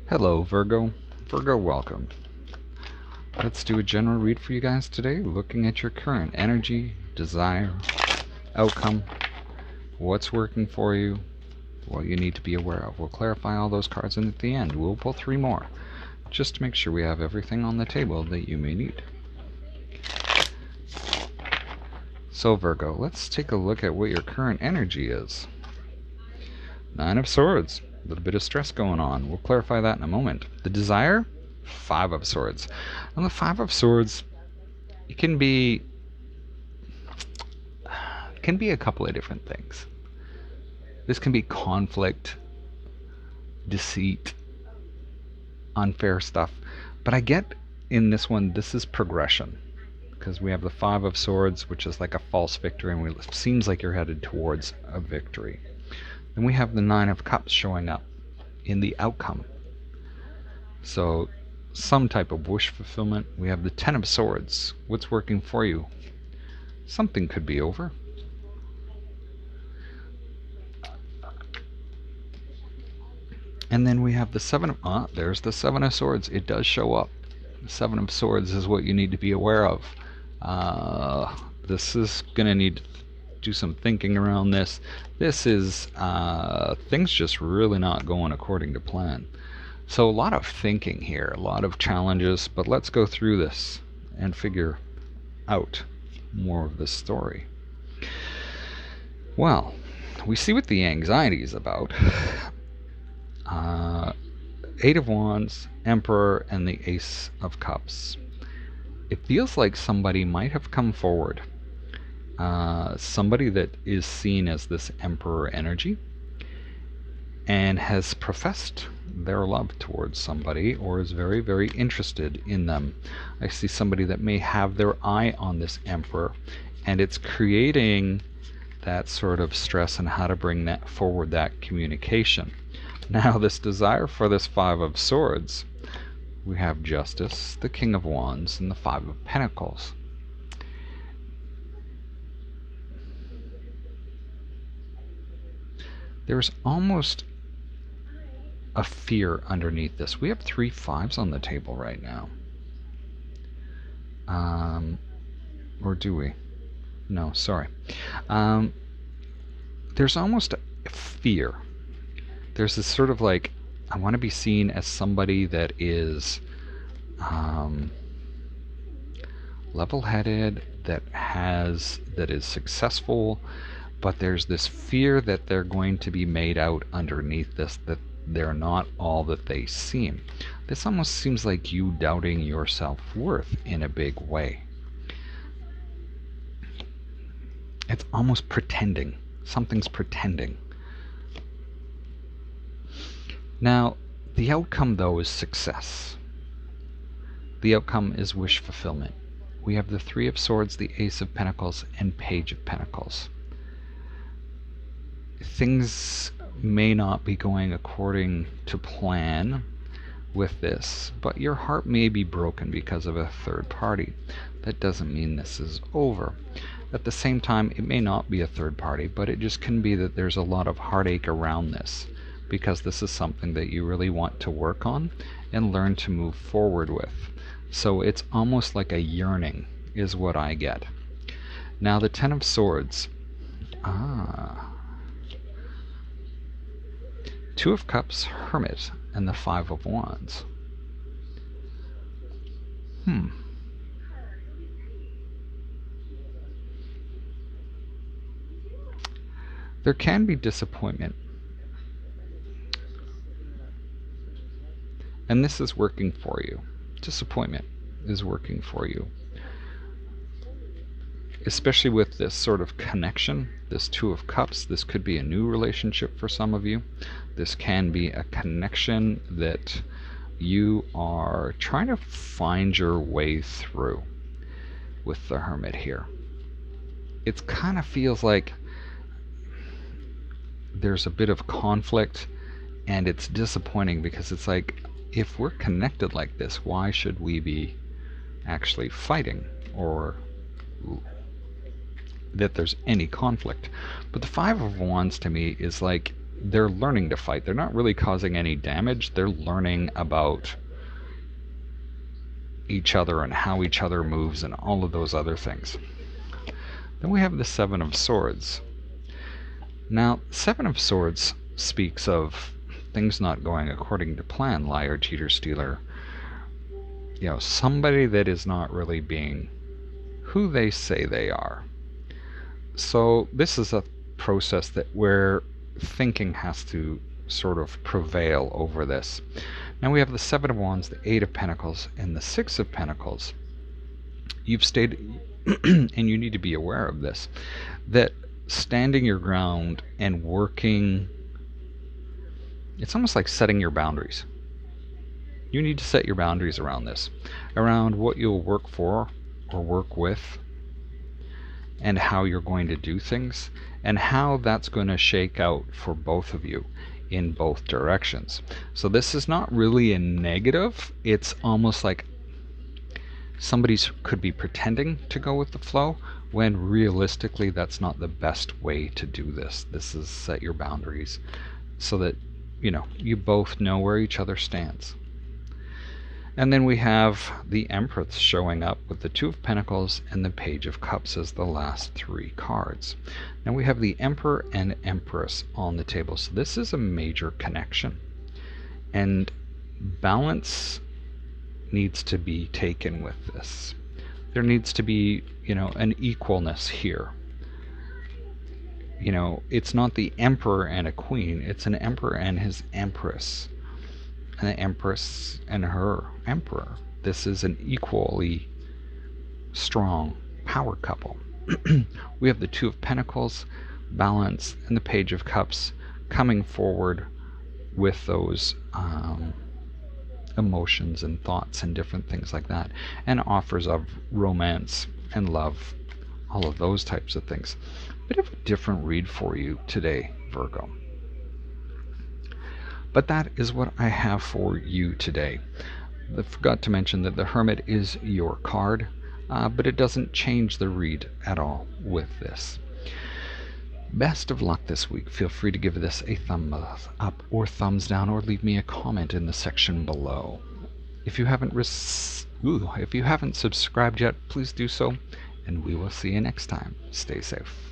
Hello, Virgo. Virgo, welcome. Let's do a general read for you guys today, looking at your current energy, desire, outcome, what's working for you, what you need to be aware of. We'll clarify all those cards, and at the end, we'll pull 3 more, just to make sure we have everything on the table that you may need. So, Virgo, let's take a look at what your current energy is. 9 of Swords. A little bit of stress going on. We'll clarify that in a moment. The desire? 5 of Swords. And the 5 of Swords, it can be a couple of different things. This can be conflict, deceit, unfair stuff. But I get in this one, this is progression. Because we have the 5 of Swords, which is like a false victory, and it seems like you're headed towards a victory. Then we have the 9 of Cups showing up in the outcome. So some type of wish fulfillment. We have the 10 of Swords. What's working for you? Something could be over. And then we have the 7 of... there's the 7 of Swords. It does show up. The 7 of Swords is what you need to be aware of. This is going to need to do some thinking around this. This is things just really not going according to plan. So a lot of thinking here, a lot of challenges, but let's go through this and figure out more of this story. Well, we see what the anxiety is about. 8 of Wands, Emperor, and the Ace of Cups. It feels like somebody might have come forward. Somebody that is seen as this Emperor energy and has professed their love towards somebody or is very, very interested in them. I see somebody that may have their eye on this Emperor, and it's creating that sort of stress on how to bring that forward, that communication. Now this desire for this 5 of Swords, we have Justice, the King of Wands, and the 5 of Pentacles. There's almost a fear underneath this. We have 3 5s on the table right now. Or do we? No, sorry. There's almost a fear. There's this sort of like, I want to be seen as somebody that is level-headed, that is successful, but there's this fear that they're going to be made out underneath this, that they're not all that they seem. This almost seems like you doubting your self-worth in a big way. It's almost pretending. Something's pretending. Now, the outcome, though, is success. The outcome is wish fulfillment. We have the 3 of Swords, the Ace of Pentacles, and Page of Pentacles. Things may not be going according to plan with this, but your heart may be broken because of a third party. That doesn't mean this is over. At the same time, it may not be a third party, but it just can be that there's a lot of heartache around this, because this is something that you really want to work on and learn to move forward with. So it's almost like a yearning is what I get. Now the 10 of Swords. 2 of Cups, Hermit, and the 5 of Wands. There can be disappointment. And this is working for you. Disappointment is working for you. Especially with this sort of connection, this 2 of Cups. This could be a new relationship for some of you. This can be a connection that you are trying to find your way through with the Hermit here. It kind of feels like there's a bit of conflict, and it's disappointing because it's like, if we're connected like this, why should we be actually fighting or that there's any conflict? But the 5 of Wands to me is like they're learning to fight. They're not really causing any damage. They're learning about each other and how each other moves and all of those other things. Then we have the Seven of Swords. Now, Seven of Swords speaks of things not going according to plan, liar, cheater, stealer. Somebody that is not really being who they say they are. So this is a process where thinking has to sort of prevail over this. Now we have the Seven of Wands, the Eight of Pentacles, and the Six of Pentacles. You've stated, and you need to be aware of this, that standing your ground and working, it's almost like setting your boundaries. You need to set your boundaries around this, around what you'll work for or work with, and how you're going to do things, and how that's going to shake out for both of you in both directions. So this is not really a negative. It's almost like somebody could be pretending to go with the flow, when realistically that's not the best way to do this. This is set your boundaries so that you both know where each other stands. And then we have the Empress showing up with the Two of Pentacles and the Page of Cups as the last three cards. Now we have the Emperor and Empress on the table. So this is a major connection. And balance needs to be taken with this. There needs to be, an equalness here. It's not the Emperor and a Queen. It's an Emperor and his Empress. And the Empress and her Emperor. This is an equally strong power couple. We have the Two of Pentacles, balance, and the Page of Cups coming forward with those emotions and thoughts and different things like that, and offers of romance and love, all of those types of things. Bit of a different read for you today, Virgo. But that is what I have for you today. I forgot to mention that the Hermit is your card, but it doesn't change the read at all with this. Best of luck this week. Feel free to give this a thumbs up or thumbs down, or leave me a comment in the section below. If you haven't subscribed yet, please do so, and we will see you next time. Stay safe.